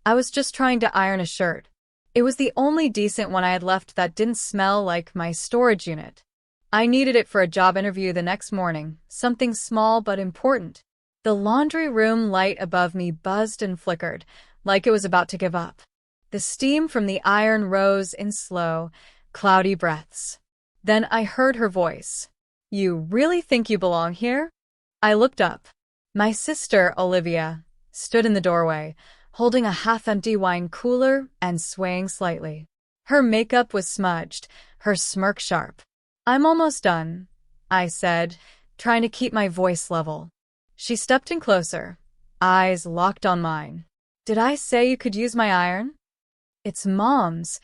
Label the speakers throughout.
Speaker 1: I was just trying to iron a shirt. It was the only decent one I had left that didn't smell like my storage unit. I needed it for a job interview the next morning, something small but important. The laundry room light above me buzzed and flickered, like it was about to give up. The steam from the iron rose in slow, cloudy breaths. Then I heard her voice. "You really think you belong here?" I looked up. My sister, Olivia, stood in the doorway, holding a half-empty wine cooler and swaying slightly. Her makeup was smudged, her smirk sharp. "I'm almost done," I said, trying to keep my voice level. She stepped in closer, eyes locked on mine. "Did I say you could use my iron?" "It's Mom's,"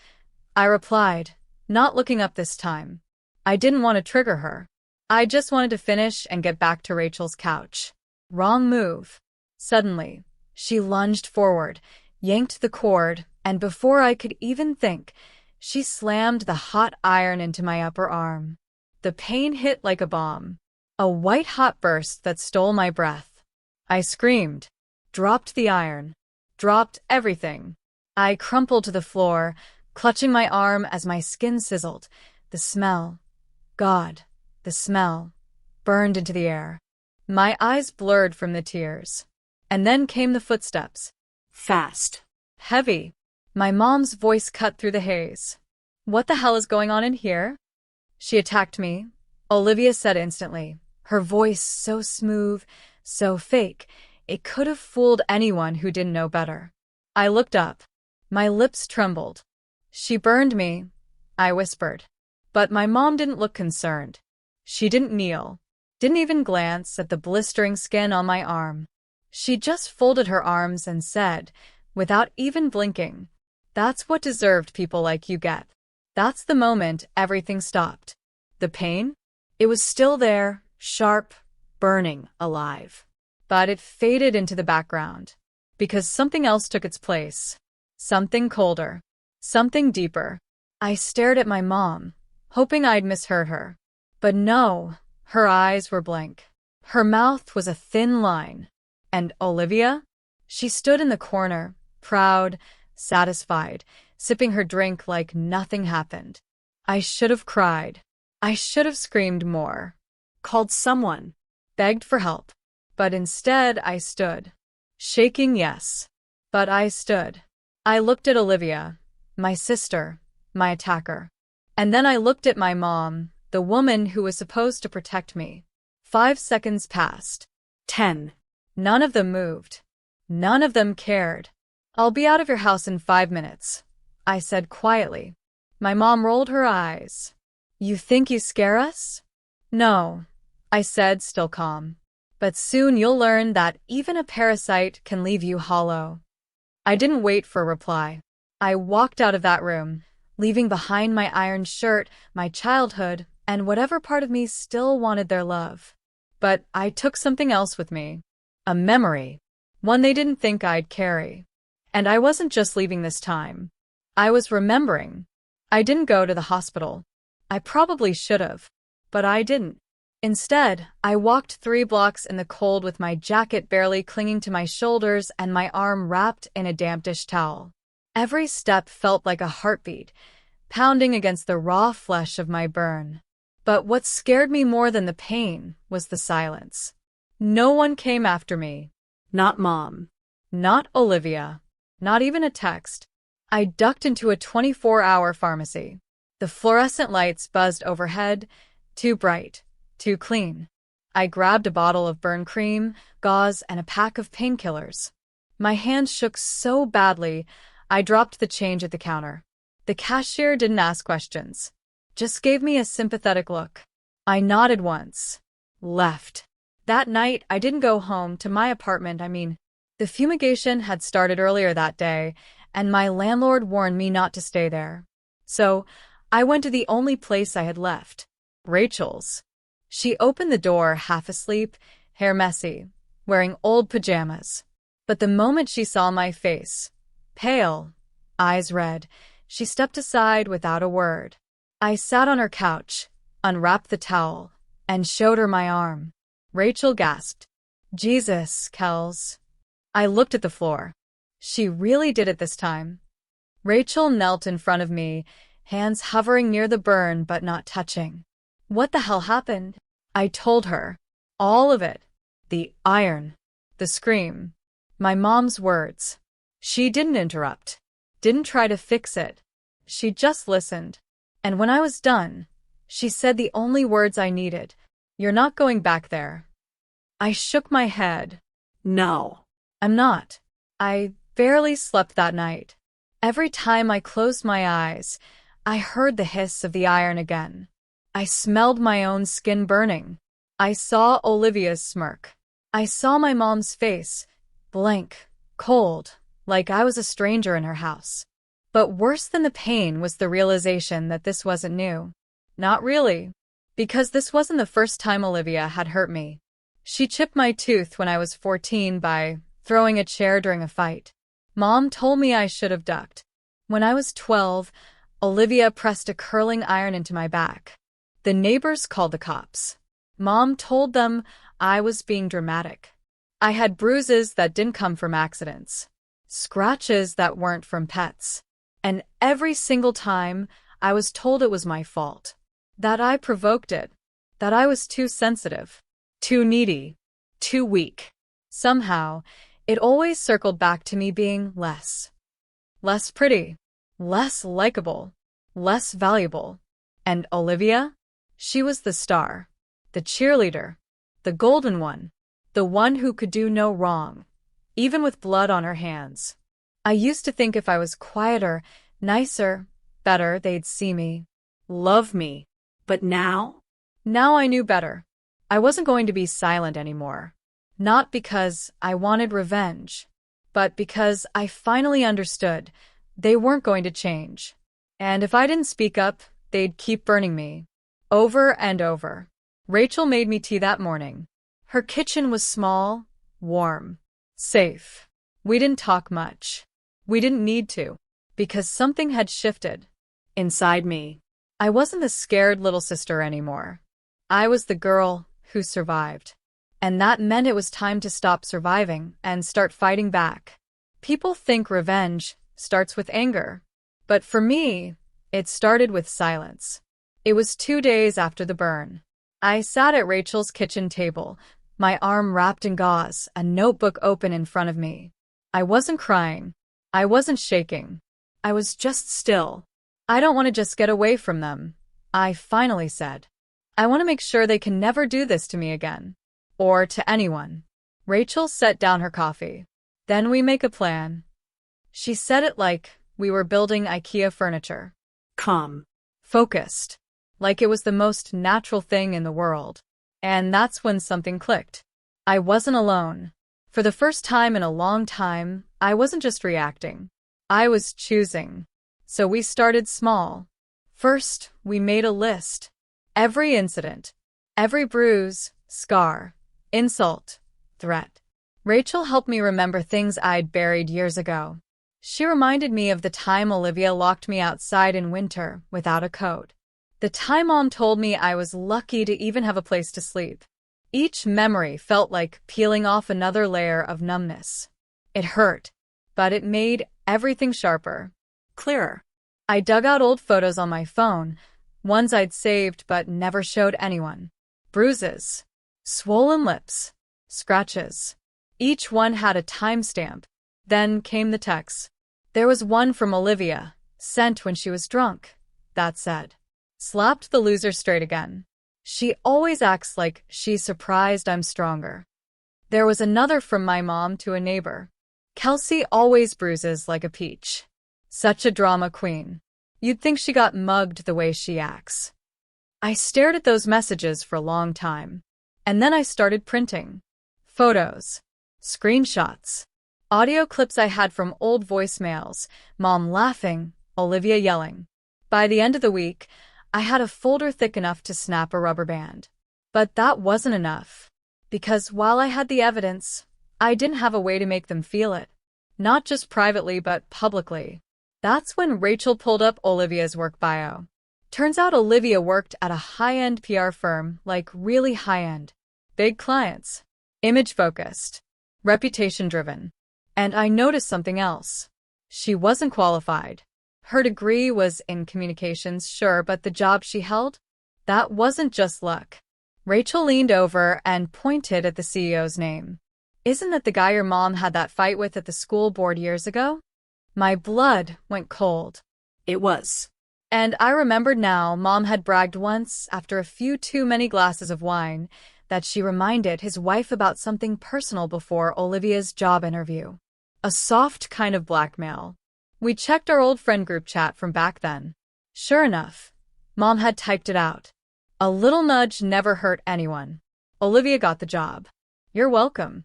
Speaker 1: I replied, not looking up this time. I didn't want to trigger her. I just wanted to finish and get back to Rachel's couch. Wrong move. Suddenly, she lunged forward, yanked the cord, and before I could even think, she slammed the hot iron into my upper arm. The pain hit like a bomb. A white-hot burst that stole my breath. I screamed, dropped the iron, dropped everything. I crumpled to the floor, clutching my arm as my skin sizzled. The smell, God, the smell, burned into the air. My eyes blurred from the tears. And then came the footsteps. Fast. Heavy. My mom's voice cut through the haze. "What the hell is going on in here?" "She attacked me," Olivia said instantly, her voice so smooth, so fake, it could have fooled anyone who didn't know better. I looked up. My lips trembled. "She burned me," I whispered. But my mom didn't look concerned. She didn't kneel, didn't even glance at the blistering skin on my arm. She just folded her arms and said, without even blinking, "That's what deserved people like you get." That's the moment everything stopped. The pain? It was still there, sharp, burning, alive. But it faded into the background, because something else took its place. Something colder. Something deeper. I stared at my mom, hoping I'd misheard her. But no, her eyes were blank. Her mouth was a thin line. And Olivia? She stood in the corner, proud, satisfied, sipping her drink like nothing happened. I should have cried. I should have screamed more. Called someone. Begged for help. But instead I stood. Shaking, yes. But I stood. I looked at Olivia, my sister, my attacker. And then I looked at my mom, the woman who was supposed to protect me. 5 seconds passed. 10. None of them moved. None of them cared. "I'll be out of your house in 5 minutes," I said quietly. My mom rolled her eyes. "You think you scare us?" "No," I said, still calm. "But soon you'll learn that even a parasite can leave you hollow." I didn't wait for a reply. I walked out of that room, leaving behind my iron shirt, my childhood, and whatever part of me still wanted their love. But I took something else with me. A memory. One they didn't think I'd carry. And I wasn't just leaving this time. I was remembering. I didn't go to the hospital. I probably should have. But I didn't. Instead, I walked 3 blocks in the cold with my jacket barely clinging to my shoulders and my arm wrapped in a damp dish towel. Every step felt like a heartbeat, pounding against the raw flesh of my burn. But what scared me more than the pain was the silence. No one came after me. Not Mom. Not Olivia. Not even a text. I ducked into a 24-hour pharmacy. The fluorescent lights buzzed overhead, too bright, too clean. I grabbed a bottle of burn cream, gauze, and a pack of painkillers. My hands shook so badly, I dropped the change at the counter. The cashier didn't ask questions, just gave me a sympathetic look. I nodded once. Left. That night, I didn't go home to my apartment. The fumigation had started earlier that day, and my landlord warned me not to stay there. So, I went to the only place I had left. Rachel's. She opened the door half asleep, hair messy, wearing old pajamas. But the moment she saw my face, pale, eyes red, she stepped aside without a word. I sat on her couch, unwrapped the towel, and showed her my arm. Rachel gasped. "Jesus, Kels." I looked at the floor. She really did it this time. Rachel knelt in front of me, hands hovering near the burn but not touching. What the hell happened? I told her. All of it. The iron. The scream. My mom's words. She didn't interrupt. Didn't try to fix it. She just listened. And when I was done, she said the only words I needed. You're not going back there. I shook my head.
Speaker 2: No.
Speaker 1: I'm not. I barely slept that night. Every time I closed my eyes, I heard the hiss of the iron again. I smelled my own skin burning. I saw Olivia's smirk. I saw my mom's face, blank, cold, like I was a stranger in her house. But worse than the pain was the realization that this wasn't new. Not really. Because this wasn't the first time Olivia had hurt me. She chipped my tooth when I was 14 by throwing a chair during a fight. Mom told me I should have ducked. When I was 12, Olivia pressed a curling iron into my back. The neighbors called the cops. Mom told them I was being dramatic. I had bruises that didn't come from accidents. Scratches that weren't from pets. And every single time, I was told it was my fault. That I provoked it. That I was too sensitive. Too needy. Too weak. Somehow, it always circled back to me being less. Less pretty. Less likable. Less valuable. And Olivia? She was the star. The cheerleader. The golden one. The one who could do no wrong. Even with blood on her hands. I used to think if I was quieter, nicer, better, they'd see me. Love me.
Speaker 2: But now?
Speaker 1: Now I knew better. I wasn't going to be silent anymore. Not because I wanted revenge, but because I finally understood they weren't going to change. And if I didn't speak up, they'd keep burning me. Over and over. Rachel made me tea that morning. Her kitchen was small, warm, safe. We didn't talk much. We didn't need to, because something had shifted. Inside me. I wasn't the scared little sister anymore. I was the girl who survived. And that meant it was time to stop surviving and start fighting back. People think revenge starts with anger. But for me, it started with silence. It was 2 days after the burn. I sat at Rachel's kitchen table, my arm wrapped in gauze, a notebook open in front of me. I wasn't crying. I wasn't shaking. I was just still. I don't want to just get away from them, I finally said. I want to make sure they can never do this to me again. Or to anyone. Rachel set down her coffee. Then we make a plan. She said it like we were building IKEA furniture.
Speaker 2: Calm.
Speaker 1: Focused. Like it was the most natural thing in the world. And that's when something clicked. I wasn't alone. For the first time in a long time, I wasn't just reacting. I was choosing. So we started small. First, we made a list. Every incident. Every bruise, scar. Insult, threat. Rachel helped me remember things I'd buried years ago. She reminded me of the time Olivia locked me outside in winter without a coat. The time Mom told me I was lucky to even have a place to sleep. Each memory felt like peeling off another layer of numbness. It hurt, but it made everything sharper.
Speaker 2: Clearer.
Speaker 1: I dug out old photos on my phone, ones I'd saved but never showed anyone. Bruises. Swollen lips. Scratches. Each one had a timestamp. Then came the texts. There was one from Olivia, sent when she was drunk, that said, "Slapped the loser straight again. She always acts like she's surprised I'm stronger." There was another from my mom to a neighbor. "Kelsey always bruises like a peach. Such a drama queen. You'd think she got mugged the way she acts." I stared at those messages for a long time. And then I started printing. Photos. Screenshots. Audio clips I had from old voicemails, Mom laughing, Olivia yelling. By the end of the week, I had a folder thick enough to snap a rubber band. But that wasn't enough. Because while I had the evidence, I didn't have a way to make them feel it. Not just privately, but publicly. That's when Rachel pulled up Olivia's work bio. Turns out Olivia worked at a high-end PR firm, like really high-end. Big clients. Image-focused. Reputation-driven. And I noticed something else. She wasn't qualified. Her degree was in communications, sure, but the job she held? That wasn't just luck. Rachel leaned over and pointed at the CEO's name. Isn't that the guy your mom had that fight with at the school board years ago? My blood went cold.
Speaker 2: It was.
Speaker 1: And I remembered now Mom had bragged once, after a few too many glasses of wine, that she reminded his wife about something personal before Olivia's job interview. A soft kind of blackmail. We checked our old friend group chat from back then. Sure enough, Mom had typed it out. A little nudge never hurt anyone. Olivia got the job. You're welcome.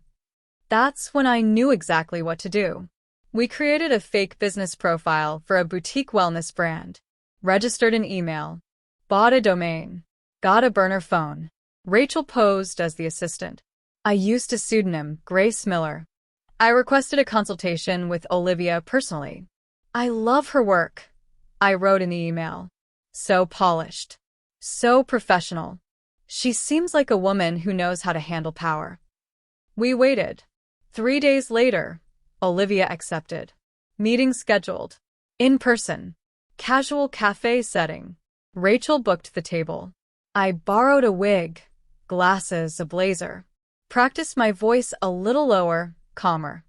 Speaker 1: That's when I knew exactly what to do. We created a fake business profile for a boutique wellness brand. Registered an email. Bought a domain. Got a burner phone. Rachel posed as the assistant. I used a pseudonym, Grace Miller. I requested a consultation with Olivia personally. I love her work, I wrote in the email. So polished. So professional. She seems like a woman who knows how to handle power. We waited. 3 days later, Olivia accepted. Meeting scheduled. In person. Casual cafe setting. Rachel booked the table. I borrowed a wig, glasses, a blazer. Practiced my voice a little lower, calmer.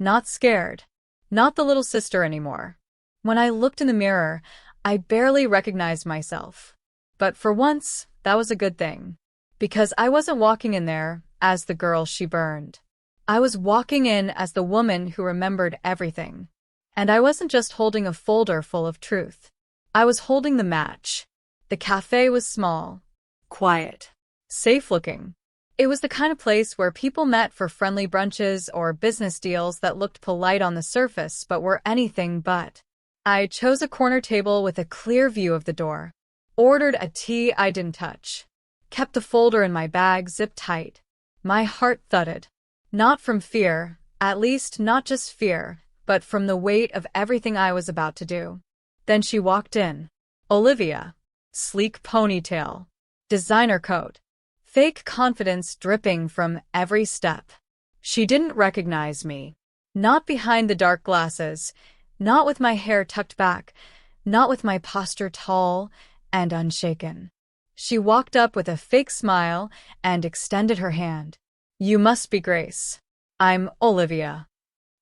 Speaker 1: Not scared. Not the little sister anymore. When I looked in the mirror, I barely recognized myself. But for once, that was a good thing. Because I wasn't walking in there as the girl she burned. I was walking in as the woman who remembered everything. And I wasn't just holding a folder full of truth. I was holding the match. The cafe was small.
Speaker 2: Quiet.
Speaker 1: Safe-looking. It was the kind of place where people met for friendly brunches or business deals that looked polite on the surface but were anything but. I chose a corner table with a clear view of the door. Ordered a tea I didn't touch. Kept the folder in my bag zipped tight. My heart thudded. Not from fear, at least not just fear, but from the weight of everything I was about to do. Then she walked in. Olivia. Sleek ponytail. Designer coat. Fake confidence dripping from every step. She didn't recognize me. Not behind the dark glasses. Not with my hair tucked back. Not with my posture tall and unshaken. She walked up with a fake smile and extended her hand. You must be Grace. I'm Olivia.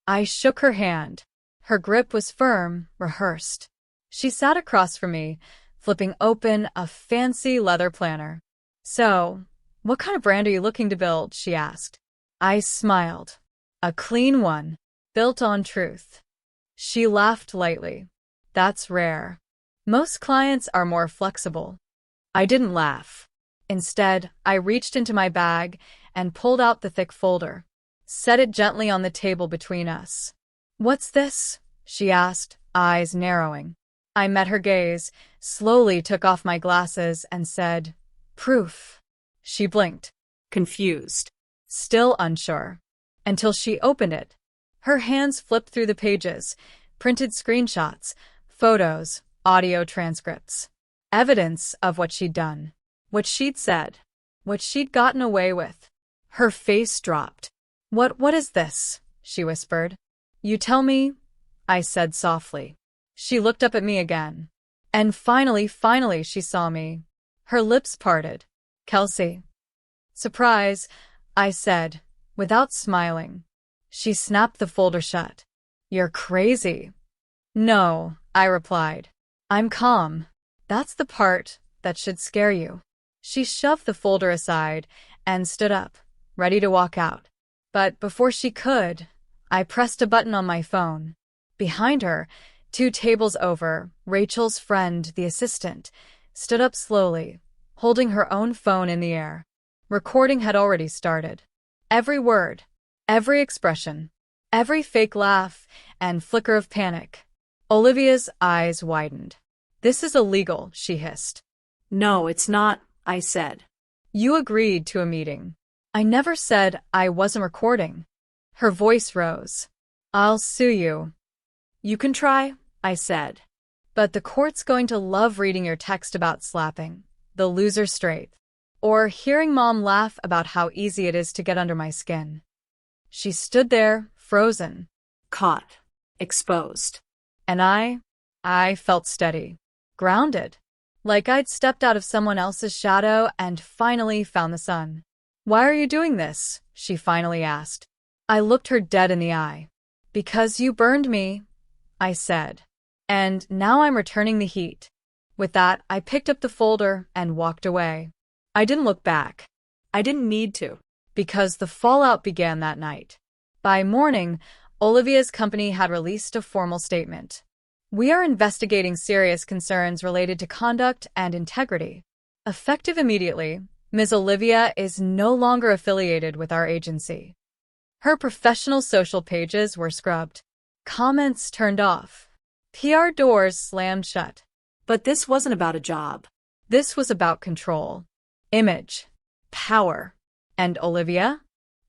Speaker 1: I shook her hand. Her grip was firm, rehearsed. She sat across from me, flipping open a fancy leather planner. So, what kind of brand are you looking to build? She asked. I smiled. A clean one, built on truth. She laughed lightly. That's rare. Most clients are more flexible. I didn't laugh. Instead, I reached into my bag and pulled out the thick folder. Set it gently on the table between us. What's this? She asked, eyes narrowing. I met her gaze, slowly took off my glasses and said, Proof. She blinked.
Speaker 2: Confused.
Speaker 1: Still unsure. Until she opened it. Her hands flipped through the pages, printed screenshots, photos, audio transcripts. Evidence of what she'd done. What she'd said. What she'd gotten away with. Her face dropped. What is this? She whispered. You tell me, I said softly. She looked up at me again. And finally she saw me. Her lips parted. Kelsey. Surprise, I said, without smiling. She snapped the folder shut. You're crazy. No, I replied. I'm calm. That's the part that should scare you. She shoved the folder aside and stood up, ready to walk out. But before she could, I pressed a button on my phone. Behind her, 2 tables over, Rachel's friend, the assistant, stood up slowly, holding her own phone in the air. Recording had already started. Every word, every expression, every fake laugh and flicker of panic. Olivia's eyes widened. This is illegal, she hissed.
Speaker 2: No, it's not, I said.
Speaker 1: You agreed to a meeting. I never said I wasn't recording. Her voice rose. I'll sue you. You can try, I said. But the court's going to love reading your text about slapping the loser straight. Or hearing Mom laugh about how easy it is to get under my skin. She stood there, frozen.
Speaker 2: Caught. Exposed.
Speaker 1: And I felt steady, grounded, like I'd stepped out of someone else's shadow and finally found the sun. "Why are you doing this?" she finally asked. I looked her dead in the eye. "Because you burned me," I said. "And now I'm returning the heat." With that, I picked up the folder and walked away. I didn't look back.
Speaker 2: I didn't need to.
Speaker 1: Because the fallout began that night. By morning, Olivia's company had released a formal statement. "We are investigating serious concerns related to conduct and integrity." Effective immediately, Ms. Olivia is no longer affiliated with our agency. Her professional social pages were scrubbed. Comments turned off. PR doors slammed shut.
Speaker 2: But this wasn't about a job.
Speaker 1: This was about control, image, power. And Olivia?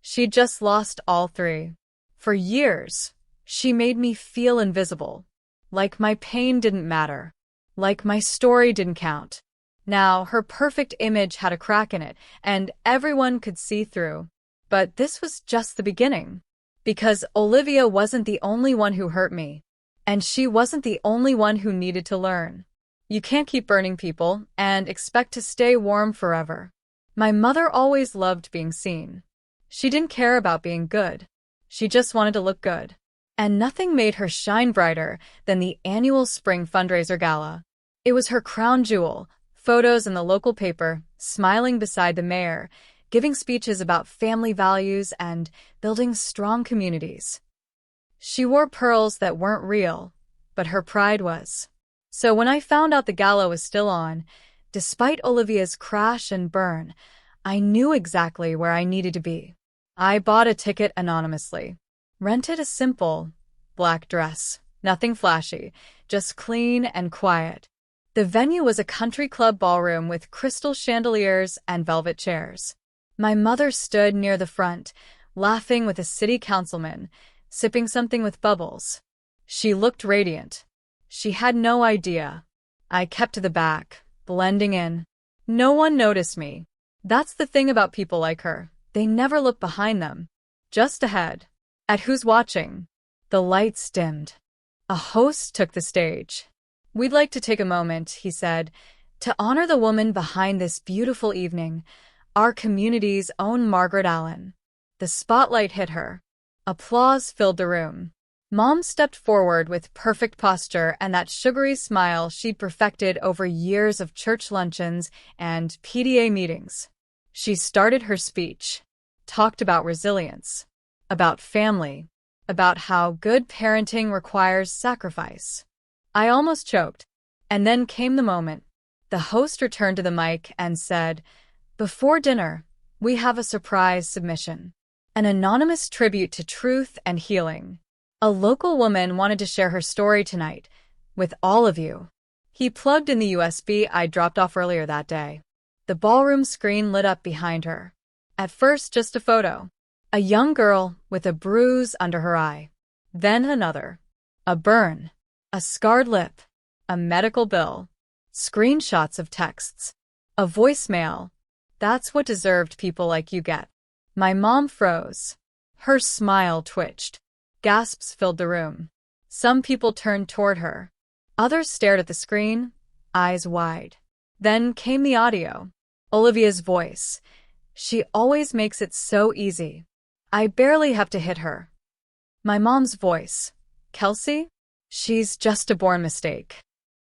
Speaker 1: She just lost all three. For years, she made me feel invisible. Like my pain didn't matter. Like my story didn't count. Now, her perfect image had a crack in it, and everyone could see through. But this was just the beginning. Because Olivia wasn't the only one who hurt me. And she wasn't the only one who needed to learn. You can't keep burning people and expect to stay warm forever. My mother always loved being seen. She didn't care about being good. She just wanted to look good. And nothing made her shine brighter than the annual spring fundraiser gala. It was her crown jewel, photos in the local paper, smiling beside the mayor, giving speeches about family values and building strong communities. She wore pearls that weren't real, but her pride was. So when I found out the gala was still on, despite Olivia's crash and burn, I knew exactly where I needed to be. I bought a ticket anonymously. Rented a simple, black dress. Nothing flashy, just clean and quiet. The venue was a country club ballroom with crystal chandeliers and velvet chairs. My mother stood near the front, laughing with a city councilman, sipping something with bubbles. She looked radiant. She had no idea. I kept to the back, blending in. No one noticed me. That's the thing about people like her. They never look behind them. Just ahead. At who's watching. The lights dimmed. A host took the stage. "We'd like to take a moment," he said, "to honor the woman behind this beautiful evening, our community's own Margaret Allen." The spotlight hit her. Applause filled the room. Mom stepped forward with perfect posture and that sugary smile she'd perfected over years of church luncheons and PTA meetings. She started her speech, talked about resilience, about family, about how good parenting requires sacrifice. I almost choked. And then came the moment. The host returned to the mic and said, "Before dinner, we have a surprise submission. An anonymous tribute to truth and healing. A local woman wanted to share her story tonight, with all of you." He plugged in the USB I dropped off earlier that day. The ballroom screen lit up behind her. At first, just a photo. A young girl with a bruise under her eye. Then another. A burn. A scarred lip. A medical bill. Screenshots of texts. A voicemail. That's what deserved people like you get. My mom froze. Her smile twitched. Gasps filled the room. Some people turned toward her. Others stared at the screen, eyes wide. Then came the audio. Olivia's voice. She always makes it so easy. I barely have to hit her. My mom's voice. "Kelsey? She's just a born mistake."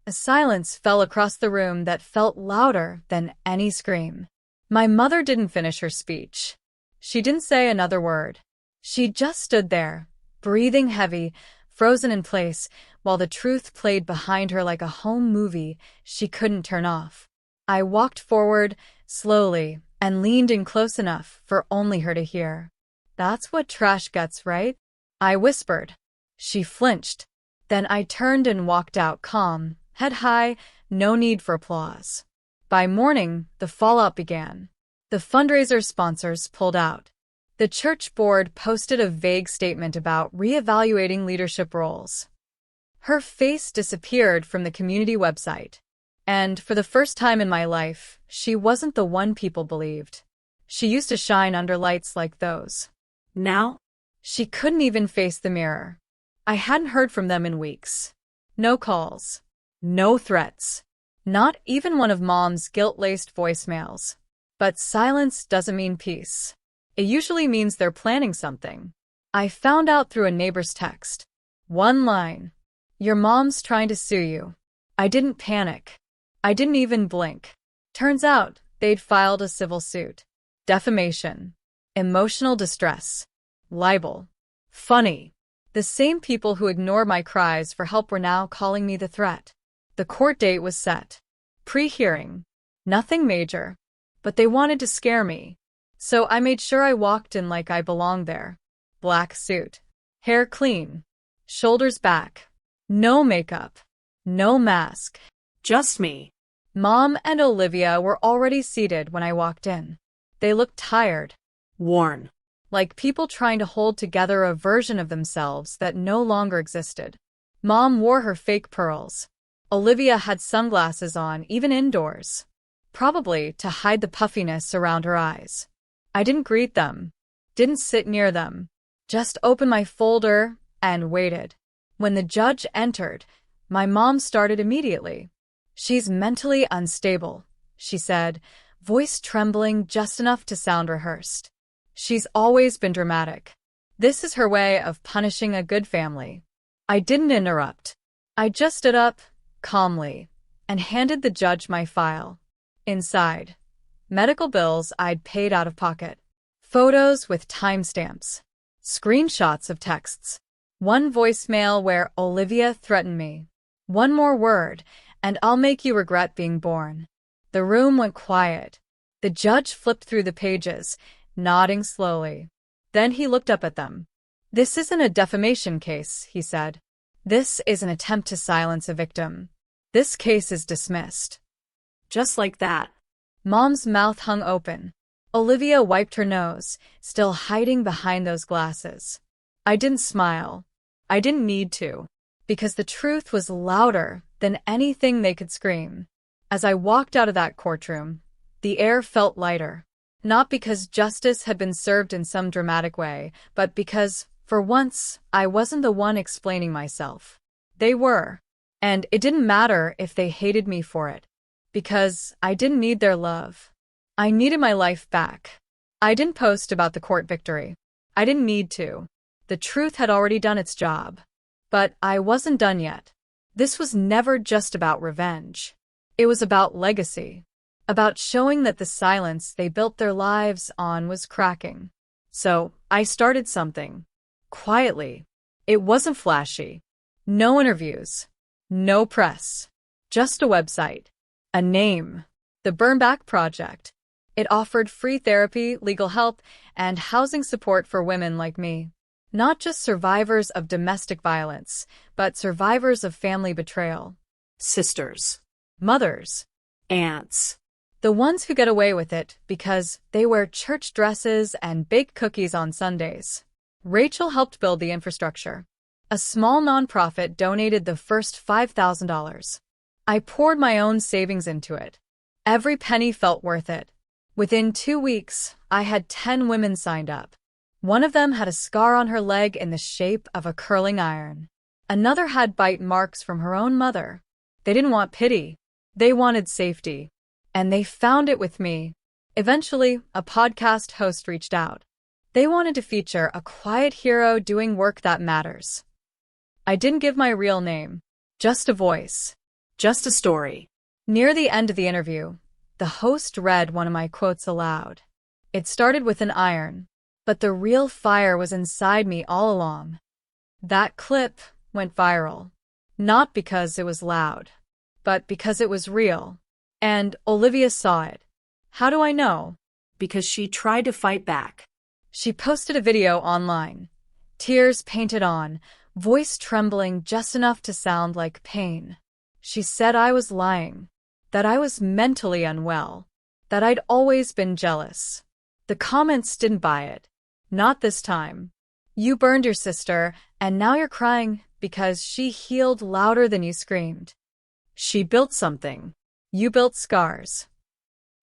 Speaker 1: A silence fell across the room that felt louder than any scream. My mother didn't finish her speech. She didn't say another word. She just stood there, breathing heavy, frozen in place, while the truth played behind her like a home movie she couldn't turn off. I walked forward, slowly, and leaned in close enough for only her to hear. "That's what trash gets, right?" I whispered. She flinched. Then I turned and walked out calm, head high, no need for applause. By morning, the fallout began. The fundraiser sponsors pulled out. The church board posted a vague statement about reevaluating leadership roles. Her face disappeared from the community website. And for the first time in my life, she wasn't the one people believed. She used to shine under lights like those.
Speaker 2: Now?
Speaker 1: She couldn't even face the mirror. I hadn't heard from them in weeks. No calls. No threats. Not even one of Mom's guilt-laced voicemails. But silence doesn't mean peace. It usually means they're planning something. I found out through a neighbor's text. One line. Your mom's trying to sue you. I didn't panic. I didn't even blink. Turns out they'd filed a civil suit. Defamation. Emotional distress. Libel. Funny. The same people who ignored my cries for help were now calling me the threat. The court date was set. Pre-hearing. Nothing major. But they wanted to scare me. So I made sure I walked in like I belonged there. Black suit. Hair clean. Shoulders back. No makeup. No mask.
Speaker 2: Just me.
Speaker 1: Mom and Olivia were already seated when I walked in. They looked tired.
Speaker 2: Worn.
Speaker 1: Like people trying to hold together a version of themselves that no longer existed. Mom wore her fake pearls. Olivia had sunglasses on, even indoors. Probably to hide the puffiness around her eyes. I didn't greet them. Didn't sit near them. Just opened my folder and waited. When the judge entered, my mom started immediately. She's mentally unstable, she said, voice trembling just enough to sound rehearsed. She's always been dramatic. This is her way of punishing a good family. I didn't interrupt. I just stood up, calmly, and handed the judge my file. Inside, medical bills I'd paid out of pocket. Photos with timestamps. Screenshots of texts. One voicemail where Olivia threatened me. One more word, and I'll make you regret being born. The room went quiet. The judge flipped through the pages, nodding slowly. Then he looked up at them. This isn't a defamation case, he said. This is an attempt to silence a victim. This case is dismissed.
Speaker 2: Just like that.
Speaker 1: Mom's mouth hung open. Olivia wiped her nose, still hiding behind those glasses. I didn't smile. I didn't need to, because the truth was louder than anything they could scream. As I walked out of that courtroom, the air felt lighter. Not because justice had been served in some dramatic way, but because, for once, I wasn't the one explaining myself. They were. And it didn't matter if they hated me for it. Because I didn't need their love. I needed my life back. I didn't post about the court victory. I didn't need to. The truth had already done its job. But I wasn't done yet. This was never just about revenge. It was about legacy. About showing that the silence they built their lives on was cracking. So I started something. Quietly. It wasn't flashy. No interviews. No press. Just a website. A name. The Burn Back Project. It offered free therapy, legal help, and housing support for women like me. Not just survivors of domestic violence, but survivors of family betrayal.
Speaker 2: Sisters.
Speaker 1: Mothers.
Speaker 2: Aunts.
Speaker 1: The ones who get away with it because they wear church dresses and bake cookies on Sundays. Rachel helped build the infrastructure. A small nonprofit donated the first $5,000. I poured my own savings into it. Every penny felt worth it. Within 2 weeks, I had 10 women signed up. One of them had a scar on her leg in the shape of a curling iron. Another had bite marks from her own mother. They didn't want pity. They wanted safety. And they found it with me. Eventually, a podcast host reached out. They wanted to feature a quiet hero doing work that matters. I didn't give my real name. Just a voice.
Speaker 2: Just a story.
Speaker 1: Near the end of the interview, the host read one of my quotes aloud. It started with an iron, but the real fire was inside me all along. That clip went viral. Not because it was loud, but because it was real. And Olivia saw it. How do I know?
Speaker 2: Because she tried to fight back.
Speaker 1: She posted a video online. Tears painted on, voice trembling just enough to sound like pain. She said I was lying. That I was mentally unwell. That I'd always been jealous. The comments didn't buy it. Not this time. You burned your sister, and now you're crying because she healed louder than you screamed. She built something. You built scars.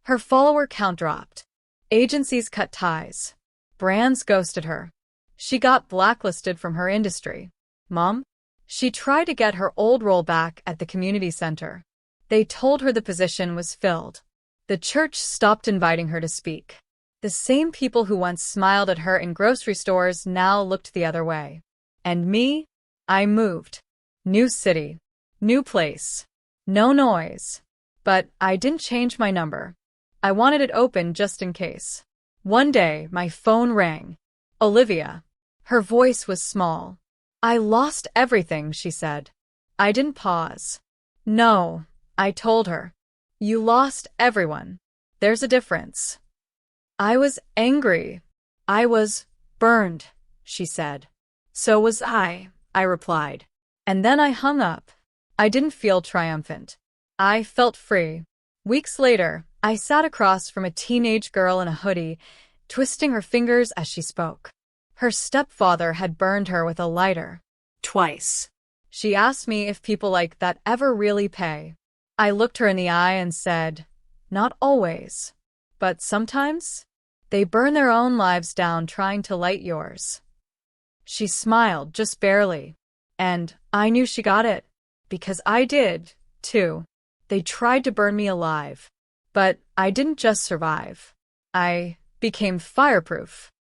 Speaker 1: Her follower count dropped. Agencies cut ties. Brands ghosted her. She got blacklisted from her industry. Mom? She tried to get her old role back at the community center. They told her the position was filled. The church stopped inviting her to speak. The same people who once smiled at her in grocery stores now looked the other way. And me? I moved. New city. New place. No noise. But I didn't change my number. I wanted it open just in case. One day, my phone rang. Olivia. Her voice was small. I lost everything, she said. I didn't pause. No, I told her. You lost everyone. There's a difference. I was angry. I was burned, she said. So was I replied. And then I hung up. I didn't feel triumphant. I felt free. Weeks later, I sat across from a teenage girl in a hoodie, twisting her fingers as she spoke. Her stepfather had burned her with a lighter.
Speaker 2: Twice.
Speaker 1: She asked me if people like that ever really pay. I looked her in the eye and said, not always. But sometimes, they burn their own lives down trying to light yours. She smiled, just barely. And I knew she got it. Because I did, too. They tried to burn me alive. But I didn't just survive. I became fireproof.